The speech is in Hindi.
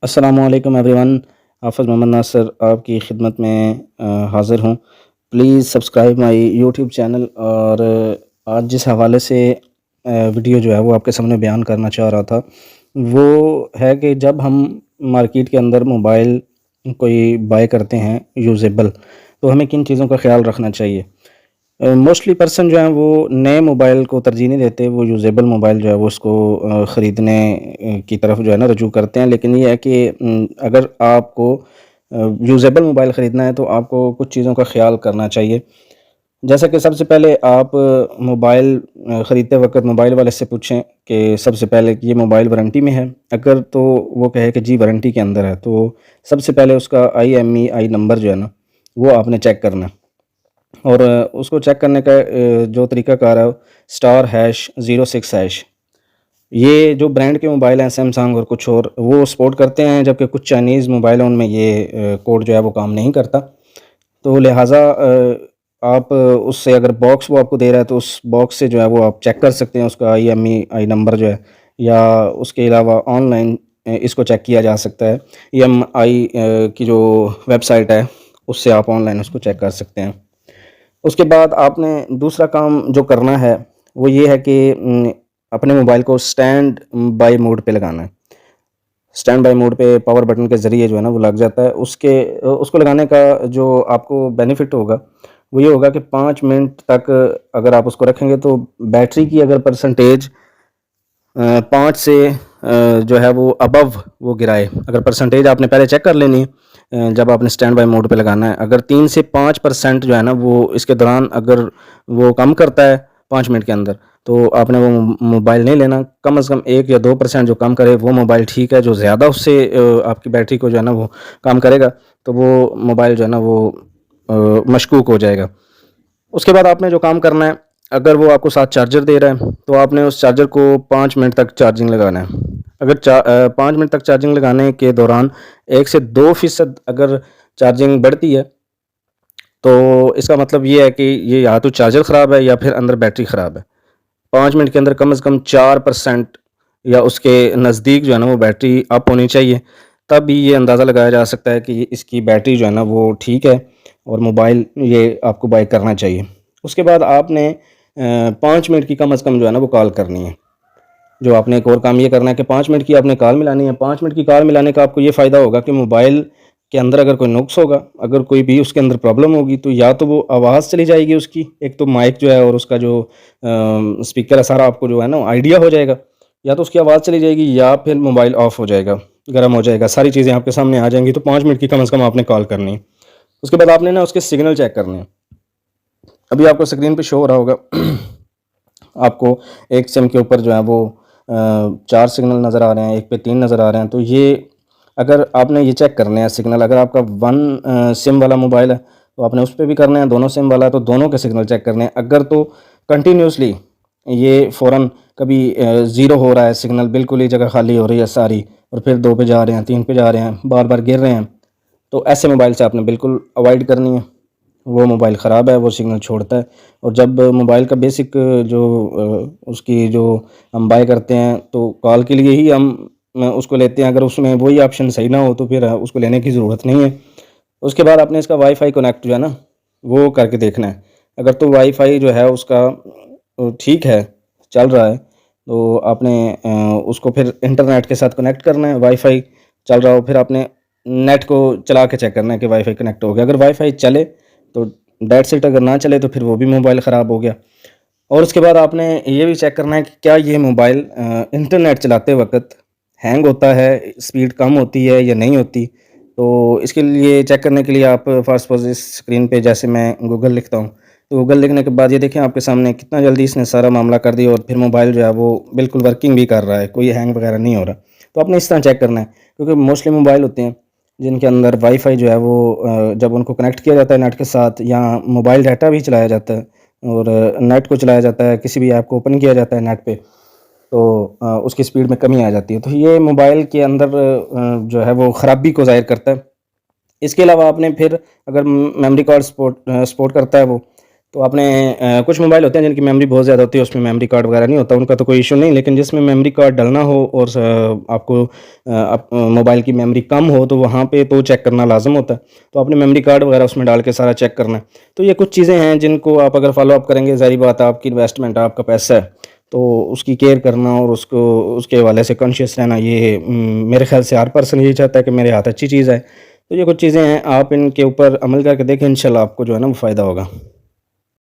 अस्सलामुअलैकुम एवरीवन। हाफ़िज़ मोहम्मद नासिर आपकी खिदमत में हाज़िर हूँ। Please subscribe my YouTube channel. और आज जिस हवाले से वीडियो जो है वो आपके सामने बयान करना चाह रहा था, वो है कि जब हम मार्केट के अंदर मोबाइल कोई बाय करते हैं यूज़ेबल, तो हमें किन चीज़ों का ख़्याल रखना चाहिए। मोस्टली पर्सन जो हैं वो नए मोबाइल को तरजीह नहीं देते, वो यूज़ेबल मोबाइल जो है वो उसको ख़रीदने की तरफ जो है ना रुजू करते हैं। लेकिन ये है कि अगर आपको यूज़ेबल मोबाइल ख़रीदना है तो आपको कुछ चीज़ों का ख़्याल करना चाहिए। जैसा कि सबसे पहले आप मोबाइल ख़रीदते वक़्त मोबाइल वाले से पूछें कि सबसे पहले कि ये मोबाइल वारंटी में है। अगर तो वो कहे कि जी वारंटी के अंदर है, तो सबसे पहले उसका IMEI नंबर जो है ना वो आपने चेक करना है। और उसको चेक करने का जो तरीक़ाकार है, *#06#। ये जो ब्रांड के मोबाइल हैं सैमसंग और कुछ और, वो सपोर्ट करते हैं, जबकि कुछ चाइनीज़ मोबाइलों में ये कोड जो है वो काम नहीं करता। तो लिहाज़ा आप उससे अगर बॉक्स वो आपको दे रहा है तो उस बॉक्स से जो है वो आप चेक कर सकते हैं उसका IMEI नंबर जो है। या उसके अलावा ऑनलाइन इसको चेक किया जा सकता है। EMI की जो वेबसाइट है उससे आप ऑनलाइन उसको चेक कर सकते हैं। उसके बाद आपने दूसरा काम जो करना है वो ये है कि अपने मोबाइल को स्टैंड बाय मोड पे लगाना है। स्टैंड बाय मोड पे पावर बटन के ज़रिए जो है ना वो लग जाता है। उसको लगाने का जो आपको बेनिफिट होगा वो ये होगा कि 5 मिनट तक अगर आप उसको रखेंगे तो बैटरी की अगर परसेंटेज 5 से जो है वो अबव वो गिराए। अगर परसेंटेज आपने पहले चेक कर लेनी है जब आपने स्टैंड बाय मोड पे लगाना है। अगर 3 से 5% जो है ना वो इसके दौरान अगर वो कम करता है 5 मिनट के अंदर, तो आपने वो मोबाइल नहीं लेना। कम से कम 1 या 2% जो कम करे वो मोबाइल ठीक है। जो ज़्यादा उससे आपकी बैटरी को जो है ना वो कम करेगा, तो वो मोबाइल जो है ना वो मशकूक हो जाएगा। उसके बाद आपने जो काम करना है, अगर वो आपको साथ चार्जर दे रहा है तो आपने उस चार्जर को 5 मिनट तक चार्जिंग लगाना है। अगर 5 मिनट तक चार्जिंग लगाने के दौरान 1 से 2% अगर चार्जिंग बढ़ती है, तो इसका मतलब ये है कि ये या तो चार्जर ख़राब है या फिर अंदर बैटरी ख़राब है। 5 मिनट के अंदर कम से कम 4% या उसके नज़दीक जो है ना वो बैटरी अप होनी चाहिए। तब भी ये अंदाज़ा लगाया जा सकता है कि इसकी बैटरी जो है ना वो ठीक है और मोबाइल ये आपको बाय करना चाहिए। उसके बाद आपने 5 मिनट की कम से कम जो है ना वो कॉल करनी है। जो आपने एक और काम ये करना है कि 5 मिनट की आपने कॉल मिलानी है। 5 मिनट की कॉल मिलाने का आपको ये फ़ायदा होगा कि मोबाइल के अंदर अगर कोई नुक्स होगा, अगर कोई भी उसके अंदर प्रॉब्लम होगी, तो या तो वो आवाज़ चली जाएगी उसकी, एक तो माइक जो है और उसका जो स्पीकर है सारा आपको जो है ना आइडिया हो जाएगा। या तो उसकी आवाज़ चली जाएगी या फिर मोबाइल ऑफ हो जाएगा, गर्म हो जाएगा, सारी चीज़ें आपके सामने आ जाएँगी। तो 5 मिनट की कम से कम आपने कॉल करनी है। उसके बाद आपने ना उसके सिग्नल चेक करने हैं। अभी आपको स्क्रीन पे शो हो रहा होगा आपको एक सिम के ऊपर जो है वो 4 सिग्नल नज़र आ रहे हैं, एक पे 3 नज़र आ रहे हैं। तो ये अगर आपने ये चेक करने हैं सिग्नल, अगर आपका 1 सिम वाला मोबाइल है तो आपने उस पे भी करना है, दोनों सिम वाला है तो दोनों के सिग्नल चेक करने हैं। अगर तो कंटिन्यूसली ये फ़ौरन कभी 0 हो रहा है सिग्नल, बिल्कुल ही जगह खाली हो रही है सारी, और फिर 2 पे जा रहे हैं, 3 पे जा रहे हैं, बार-बार गिर रहे हैं, तो ऐसे मोबाइल से आपने बिल्कुल अवॉइड करनी है। वो मोबाइल ख़राब है, वो सिग्नल छोड़ता है। और जब मोबाइल का बेसिक जो उसकी जो हम बाय करते हैं तो कॉल के लिए ही हम उसको लेते हैं। अगर उसमें वही ऑप्शन सही ना हो तो फिर उसको लेने की ज़रूरत नहीं है। उसके बाद आपने इसका वाईफ़ाई कनेक्ट जो है ना वो करके देखना है। अगर तो वाईफ़ाई जो है उसका ठीक है, चल रहा है, तो आपने उसको फिर इंटरनेट के साथ कनेक्ट करना है। वाईफ़ाई चल रहा हो, फिर आपने नेट को चला के चेक करना है कि वाईफ़ाई कनेक्ट हो गया। अगर वाईफ़ाई चले तो दैट्स इट, अगर ना चले तो फिर वो भी मोबाइल ख़राब हो गया। और उसके बाद आपने ये भी चेक करना है कि क्या ये मोबाइल इंटरनेट चलाते वक़्त हैंग होता है, स्पीड कम होती है या नहीं होती। तो इसके लिए चेक करने के लिए आप फ़र्स्ट सपोज़ इस स्क्रीन पे जैसे मैं गूगल लिखता हूँ, तो गूगल लिखने के बाद ये देखें आपके सामने कितना जल्दी इसने सारा मामला कर दिया और फिर मोबाइल जो है वो बिल्कुल वर्किंग भी कर रहा है, कोई हैंग वगैरह नहीं हो रहा। तो आपने इस तरह चेक करना है, क्योंकि मोस्टली मोबाइल होते हैं जिनके अंदर वाईफ़ाई जो है वो जब उनको कनेक्ट किया जाता है नेट के साथ, या मोबाइल डाटा भी चलाया जाता है और नेट को चलाया जाता है, किसी भी ऐप को ओपन किया जाता है नेट पे, तो उसकी स्पीड में कमी आ जाती है। तो ये मोबाइल के अंदर जो है वो ख़राबी को ज़ाहिर करता है। इसके अलावा आपने फिर अगर मेमोरी कार्ड सपोर्ट करता है वो, तो आपने कुछ मोबाइल होते हैं जिनकी मेमोरी बहुत ज़्यादा होती है, उसमें मेमोरी कार्ड वगैरह नहीं होता, उनका तो कोई इशू नहीं, लेकिन जिसमें मेमोरी कार्ड डलना हो और आपको मोबाइल की मेमोरी कम हो तो वहाँ पे तो चेक करना लाज़िम होता है। तो आपने मेमोरी कार्ड वगैरह उसमें डाल के सारा चेक करना है। तो ये कुछ चीज़ें हैं जिनको आप अगर फ़ॉलो अप करेंगे, ज़ाहिर बात है आपकी इन्वेस्टमेंट है, आपका पैसा है, तो उसकी केयर करना और उसको उसके हवाले से कॉन्शियस रहना, ये मेरे ख़्याल से हर पर्सन यही चाहता है कि मेरे हाथ अच्छी चीज़ आए। तो ये कुछ चीज़ें हैं, आप इनके ऊपर अमल करके देखें, इंशाल्लाह आपको जो है ना वो फ़ायदा होगा।